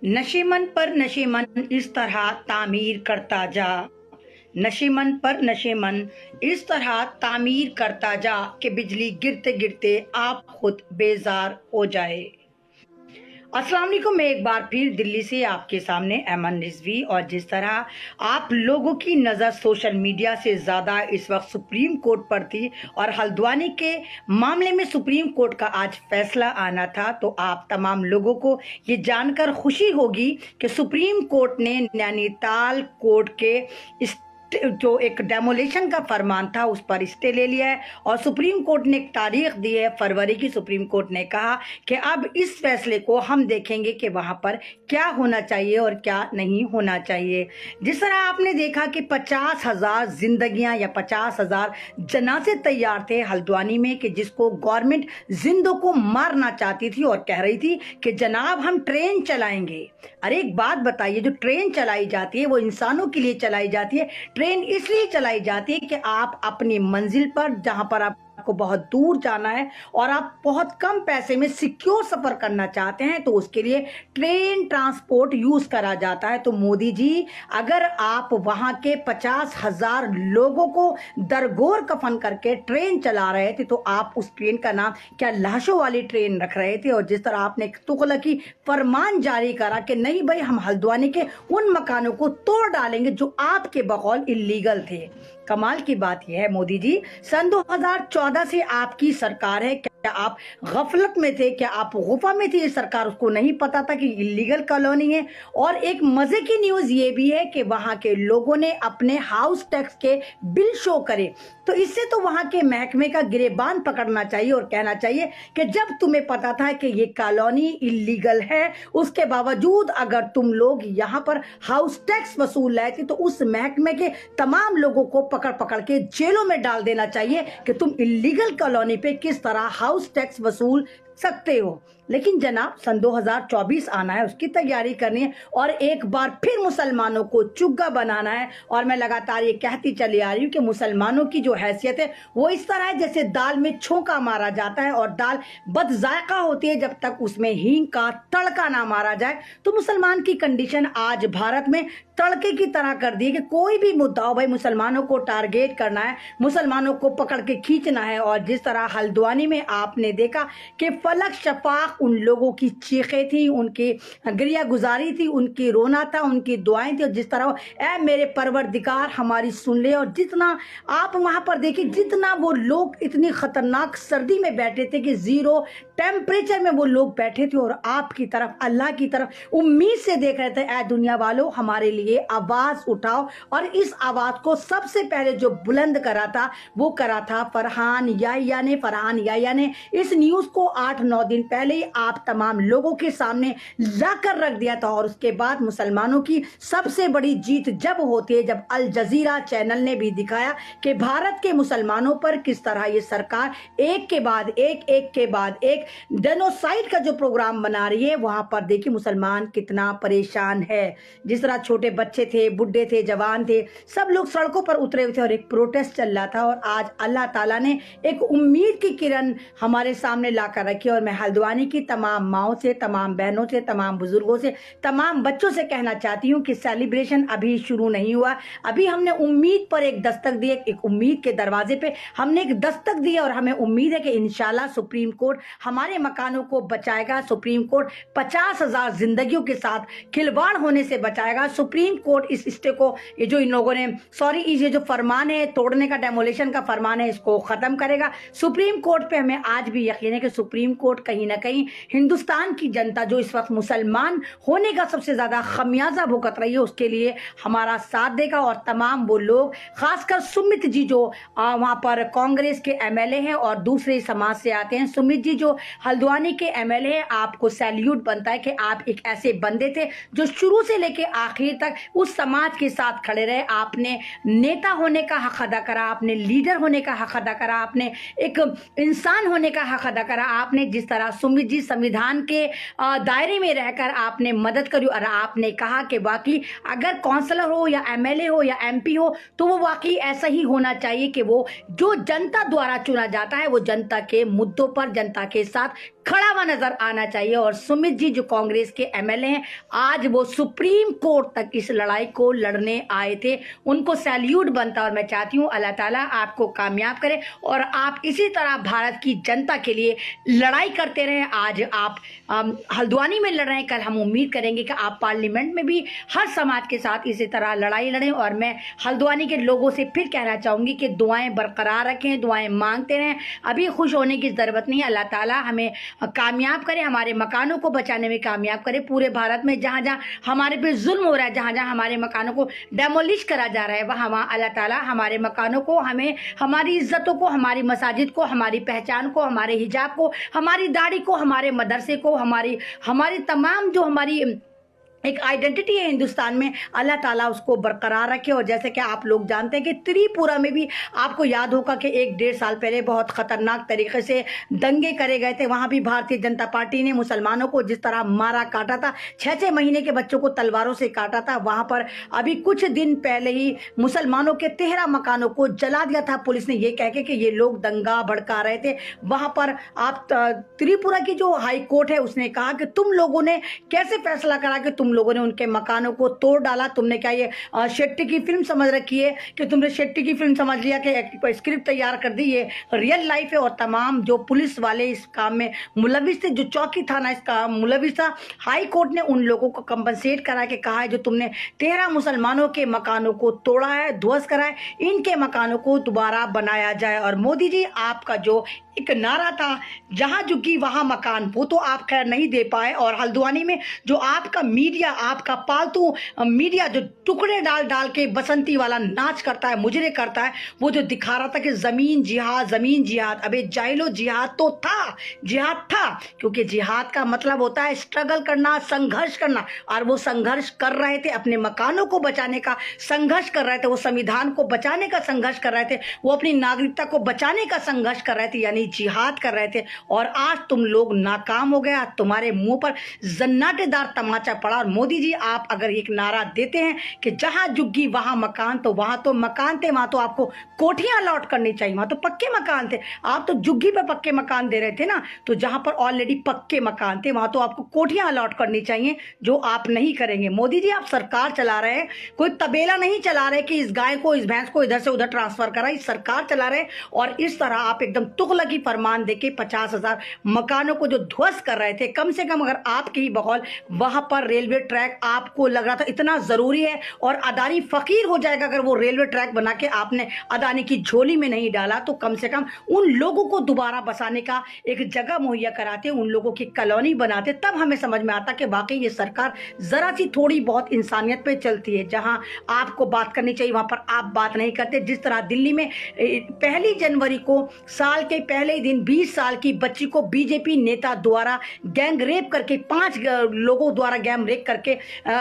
नशेमन पर नशेमन इस तरह तामीर करता जा। नशेमन पर नशेमन इस तरह तामीर करता जा कि बिजली गिरते गिरते आप खुद बेजार हो जाए। अस्सलाम वालेकुम। मैं एक बार फिर दिल्ली से आपके सामने ऐमन रिजवी। और जिस तरह आप लोगों की नज़र सोशल मीडिया से ज़्यादा इस वक्त सुप्रीम कोर्ट पर थी और हल्द्वानी के मामले में सुप्रीम कोर्ट का आज फैसला आना था, तो आप तमाम लोगों को ये जानकर खुशी होगी कि सुप्रीम कोर्ट ने नैनीताल कोर्ट के जो एक डेमोलेशन का फरमान था उस पर स्टे ले लिया है। और सुप्रीम कोर्ट ने एक तारीख दी है फरवरी की। सुप्रीम कोर्ट ने कहा कि अब इस फैसले को हम देखेंगे कि वहां पर क्या होना चाहिए और क्या नहीं होना चाहिए। जिस तरह आपने देखा कि 50,000 जिंदगियां या 50,000 जनाजे तैयार थे हल्द्वानी में कि जिसको गवर्नमेंट जिंदों को मारना चाहती थी और कह रही थी कि जनाब हम ट्रेन चलाएंगे। अरे एक बात बताइए, जो ट्रेन चलाई जाती है वो इंसानों के लिए चलाई जाती है। ट्रेन इसलिए चलाई जाती है कि आप अपनी मंजिल पर, जहां पर आपको बहुत दूर जाना है और आप बहुत कम पैसे में सिक्योर सफर करना चाहते हैं, तो उसके लिए ट्रेन ट्रांसपोर्ट यूज करा जाता है। तो मोदी जी, अगर आप वहां के 50,000 लोगों को दरगोर कफन करके ट्रेन चला रहे थे, तो आप उस ट्रेन का नाम क्या लाशों वाली ट्रेन रख रहे थे? और जिस तरह आपने एक तुगलकी फरमान जारी करा कि नहीं भाई, हम हल्द्वानी के उन मकानों को तोड़ डालेंगे जो आपके बकौल इलीगल थे। कमाल की बात यह है मोदी जी, सन 2014 से आपकी सरकार है। क्या आप गफलत में थे? क्या आप गुफा में थी? ये सरकार उसको नहीं पता था कि इलीगल कॉलोनी है? और एक मजे की न्यूज ये भी है कि वहां के लोगों ने अपने हाउस टैक्स के बिल शो करे, तो इससे तो वहां के महकमे का गिरेबान पकड़ना चाहिए और कहना चाहिए कि जब तुम्हें पता था कि ये कॉलोनी इलीगल है, उसके बावजूद अगर तुम लोग यहाँ पर हाउस टैक्स वसूल लाए थे, तो उस महकमे के तमाम लोगों को पकड़ पकड़ के जेलों में डाल देना चाहिए कि तुम इलीगल कॉलोनी पे किस तरह हाउस टैक्स वसूल सकते हो। लेकिन जनाब, सन 2024 आना है, उसकी तैयारी करनी है और एक बार फिर मुसलमानों को चुग्गा बनाना है। और मैं लगातार ये कहती चली आ रही हूँ कि मुसलमानों की जो हैसियत है वो इस तरह है जैसे दाल में छोंका मारा जाता है और दाल बदजायका होती है जब तक उसमें हींग का तड़का ना मारा जाए। तो मुसलमान की कंडीशन आज भारत में तड़के की तरह कर दी है कि कोई भी मुद्दा हो भाई, मुसलमानों को टारगेट करना है, मुसलमानों को पकड़ के खींचना है। और जिस तरह हल्द्वानी में आपने देखा कि फलक शफाक उन लोगों की चीखें थी, उनकी गिरिया गुजारी थी, उनकी रोना था, उनकी दुआएं थी। और जिस तरह ए मेरे परवरदिगार हमारी सुन ले। और जितना आप वहां पर देखिए, जितना वो लोग इतनी खतरनाक सर्दी में बैठे थे कि 0 टेम्परेचर में वो लोग बैठे थे और आपकी तरफ, अल्लाह की तरफ उम्मीद से देख रहे थे, ए दुनिया वालों हमारे लिए आवाज उठाओ। और इस आवाज को सबसे पहले जो बुलंद करा था वो करा था फरहान याहिया ने। फरहान याहिया ने इस न्यूज को 8-9 दिन पहले ही आप तमाम लोगों के सामने लाकर रख दिया था। और उसके बाद मुसलमानों की सबसे बड़ी जीत जब होती है जब अल जजीरा चैनल ने भी दिखाया कि भारत के मुसलमानों पर किस तरह ये सरकार एक के बाद एक जेनोसाइड का जो प्रोग्राम बना रही है। वहां पर देखिए मुसलमान कितना परेशान है। जिस तरह छोटे बच्चे थे, बुढ़े थे, जवान थे, सब लोग सड़कों पर उतरे हुए थे और एक प्रोटेस्ट चल रहा था। और आज अल्लाह ताला ने एक उम्मीद की किरण हमारे सामने लाकर रखी। और मैं हल्द्वानी की तमाम माओं से, तमाम बहनों से, तमाम बुजुर्गों से, तमाम बच्चों से कहना चाहती हूँ कि सेलिब्रेशन अभी शुरू नहीं हुआ। अभी हमने उम्मीद पर एक दस्तक दी, एक उम्मीद के दरवाजे पे हमने एक दस्तक दी और हमें उम्मीद है कि इंशाल्लाह सुप्रीम कोर्ट हमारे मकानों को बचाएगा। सुप्रीम कोर्ट 50,000 जिंदगियों के साथ खिलवाड़ होने से बचाएगा। सुप्रीम कोर्ट इस स्टे को, ये जो इन लोगों ने ये जो फरमान है तोड़ने का, डेमोलेशन का फरमान है, इसको खत्म करेगा। सुप्रीम कोर्ट पे हमें आज भी यकीन है कि सुप्रीम कोर्ट कहीं ना कहीं हिंदुस्तान की जनता जो इस वक्त मुसलमान होने का सबसे ज्यादा खमियाजा भुगत रही है उसके लिए हमारा साथ देगा। और तमाम वो लोग, खासकर सुमित जी जो वहां पर कांग्रेस के एमएलए हैं और दूसरे समाज से आते हैं, सुमित जी जो हल्द्वानी के एमएलए हैं, आपको सैल्यूट बनता है कि आप एक ऐसे बंदे थे जो शुरू से लेके आखिर तक उस समाज के साथ खड़े रहे। आपने नेता होने का हक अदा करा, आपने लीडर होने का हक अदा करा, आपने एक इंसान होने का हक अदा करा, आपने आपने जिस तरह सुमित जी संविधान के दायरे में रहकर आपने मदद करी और आपने कहा कि वाकई अगर काउंसलर हो या एमएलए हो या एमपी हो तो वो वाकई ऐसा ही होना चाहिए कि वो जो जनता द्वारा चुना जाता है वो जनता के मुद्दों पर जनता के साथ खड़ा हुआ नजर आना चाहिए। और सुमित जी जो कांग्रेस के एमएलए हैं, आज वो सुप्रीम कोर्ट तक इस लड़ाई को लड़ने आए थे, उनको सैल्यूट बनता। और मैं चाहती हूँ अल्लाह ताला आपको कामयाब करे और आप इसी तरह भारत की जनता के लिए लड़ाई करते रहें। आज आप हल्द्वानी में लड़ रहे हैं, कल हम उम्मीद करेंगे कि आप पार्लियामेंट में भी हर समाज के साथ इसी तरह लड़ाई लड़ें। और मैं हल्द्वानी के लोगों से फिर कहना चाहूँगी कि दुआएं बरकरार रखें, दुआएं मांगते रहें, अभी खुश होने की ज़रूरत नहीं है। अल्लाह ताला हमें कामयाब करे, हमारे मकानों को बचाने में कामयाब करे। पूरे भारत में जहाँ जहाँ हमारे पे जुल्म हो रहा है, जहाँ जहाँ हमारे मकानों को डेमोलिश करा जा रहा है, वहाँ अल्लाह ताला हमारे मकानों को, हमें, हमारी इज्जतों को, हमारी मसाजिद को, हमारी पहचान को, हमारे हिजाब को, हमारी दाढ़ी को, हमारे मदरसे को, हमारी तमाम जो हमारी एक आइडेंटिटी है हिंदुस्तान में, अल्लाह ताला उसको बरकरार रखे। और जैसे कि आप लोग जानते हैं कि त्रिपुरा में भी आपको याद होगा कि 1-1.5 साल पहले बहुत ख़तरनाक तरीके से दंगे करे गए थे। वहाँ भी भारतीय जनता पार्टी ने मुसलमानों को जिस तरह मारा काटा था, 6-6 महीने के बच्चों को तलवारों से काटा था। वहाँ पर अभी कुछ दिन पहले ही मुसलमानों के 13 मकानों को जला दिया था पुलिस ने, ये कह के कि ये लोग दंगा भड़का रहे थे। वहाँ पर आप त्रिपुरा की जो हाई कोर्ट है उसने कहा कि तुम लोगों ने कैसे फैसला करा कि तुम लोगों ने उनके मकानों को तोड़ डाला, तुमने क्या ये शेट्टी की फिल्म समझ रखी है कि तुमने शेट्टी की फिल्म समझ लिया कि स्क्रिप्ट तैयार कर दी, ये रियल लाइफ है। और तमाम जो पुलिस वाले इस काम में मुलविस थे, जो चौकी थाना इसका मुलविस था, हाई कोर्ट ने उन लोगों को कंपनसेट करा के कहा है जो तुमने 13 मुसलमानों के मकानों को तोड़ा है, ध्वस्त करा है, इनके मकानों को दोबारा बनाया जाए। और मोदी जी आपका जो एक नारा था जहां झुकी वहां मकान, वो तो आप खैर नहीं दे पाए। और हल्द्वानी में जो आपका मीडिया, आपका पालतू मीडिया जो टुकड़े डाल डाल के बसंती वाला नाच करता है, मुजरे करता है, वो जो दिखा रहा था कि जमीन जिहाद, अबे जाहिलो जिहाद तो था, जिहाद था, क्योंकि जिहाद का मतलब होता है स्ट्रगल करना, संघर्ष करना। और वो संघर्ष कर रहे थे, अपने मकानों को बचाने का संघर्ष कर रहे थे, वो संविधान को बचाने का संघर्ष कर रहे थे, वो अपनी नागरिकता को बचाने का संघर्ष कर रहे थे, यानी जिहाद कर रहे थे। और आज तुम लोग नाकाम हो गया, तुम्हारे मुंह पर जन्नाटेदार तमाचा पड़ा। और मोदी जी आप अगर एक नारा देते हैं कि जहां झुग्गी वहां मकान, तो वहां तो मकान थे, वहां तो आपको कोठियां अलॉट करनी चाहिए, वहां तो पक्के मकान थे। आप तो झुग्गी पे पक्के मकान दे रहे थे ना, तो जहां पर ऑलरेडी पक्के मकान थे वहां तो आपको कोठियां अलॉट करनी चाहिए, जो आप नहीं करेंगे। मोदी जी आप सरकार चला रहे हैं, कोई तबेला नहीं चला रहे कि इस गाय को, इस भैंस को इधर से उधर ट्रांसफर करा, इस सरकार चला रहे। और इस तरह आप एकदम तुगलकी फरमान देके 50,000 मकानों को जो ध्वस्त कर रहे थे, कम से कम अगर आपके ही बकौल वहां पर रेलवे ट्रैक आपको लग रहा था इतना जरूरी है और अदानी फकीर हो जाएगा अगर वो रेलवे ट्रैक बना के आपने अदानी की झोली में नहीं डाला, तो कम से कम उन लोगों को दोबारा बसाने का एक जगह मुहैया कराते, उन लोगों की कॉलोनी बनाते, तब हमें समझ में आता कि वाकई ये सरकार जरा सी थोड़ी बहुत इंसानियत पे चलती है। जहां आपको बात करनी चाहिए वहां पर आप बात नहीं करते। जिस तरह दिल्ली में 1 जनवरी को साल के पहले दिन 20 साल की बच्ची को बीजेपी नेता द्वारा गैंग रेप करके, 5 लोगों द्वारा गैंग रेप करके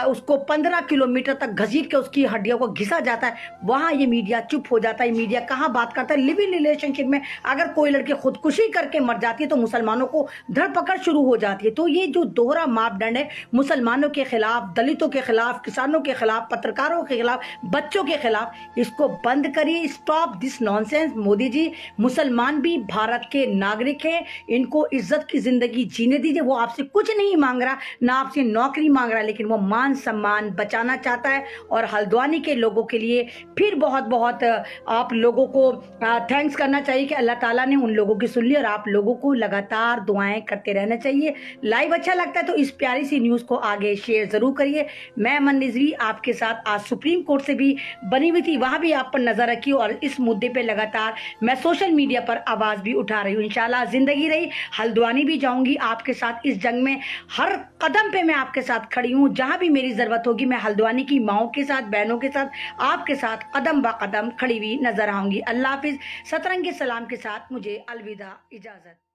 उसको 15 किलोमीटर तक घसीट के उसकी हड्डियों को घिसा जाता है, वहां ये मीडिया चुप हो जाता है। मीडिया कहां बात करता है? लिव इन रिलेशनशिप में अगर कोई लड़की खुदकुशी करके मर जाती है तो मुसलमानों को धरपकड़ शुरू हो जाती है। तो ये जो दोहरा मापदंड है, मुसलमानों के खिलाफ, दलितों के खिलाफ, किसानों के खिलाफ, पत्रकारों के खिलाफ, बच्चों के खिलाफ, इसको बंद करिए। Stop this nonsense. Modi ji, मुसलमान भी भारत के नागरिक हैं, इनको इज्जत की जिंदगी जीने दीजिए। वो आपसे कुछ नहीं मांग रहा, ना आपसे नौकरी मांग रहा, लेकिन वो मान सम्मान बचाना चाहता है। और हल्द्वानी के लोगों के लिए फिर बहुत बहुत आप लोगों को थैंक्स करना चाहिए कि अल्लाह ताला ने उन लोगों की सुन ली। और आप लोगों को लगातार दुआएं करते रहना चाहिए। लाइव अच्छा लगता है तो इस प्यारी सी न्यूज़ को आगे शेयर जरूर करिए। मैं अमन रिजवी आपके साथ आज सुप्रीम कोर्ट से भी बनी हुई थी, वहां भी आप पर नजर रखी और इस मुद्दे पे लगातार मैं सोशल मीडिया पर आवाज भी उठा रही हूँ। इंशाल्लाह जिंदगी रही हल्द्वानी भी जाऊंगी आपके साथ इस जंग में, हर कदम पे मैं आपके साथ खड़ी हूँ। जहां भी मेरी जरूरत होगी मैं हल्द्वानी की माओं के साथ, बहनों के साथ, आपके साथ कदम ब कदम खड़ी हुई नजर आऊंगी। अल्लाह हाफिज। सतरंगी सलाम के साथ मुझे अलविदा, इजाजत।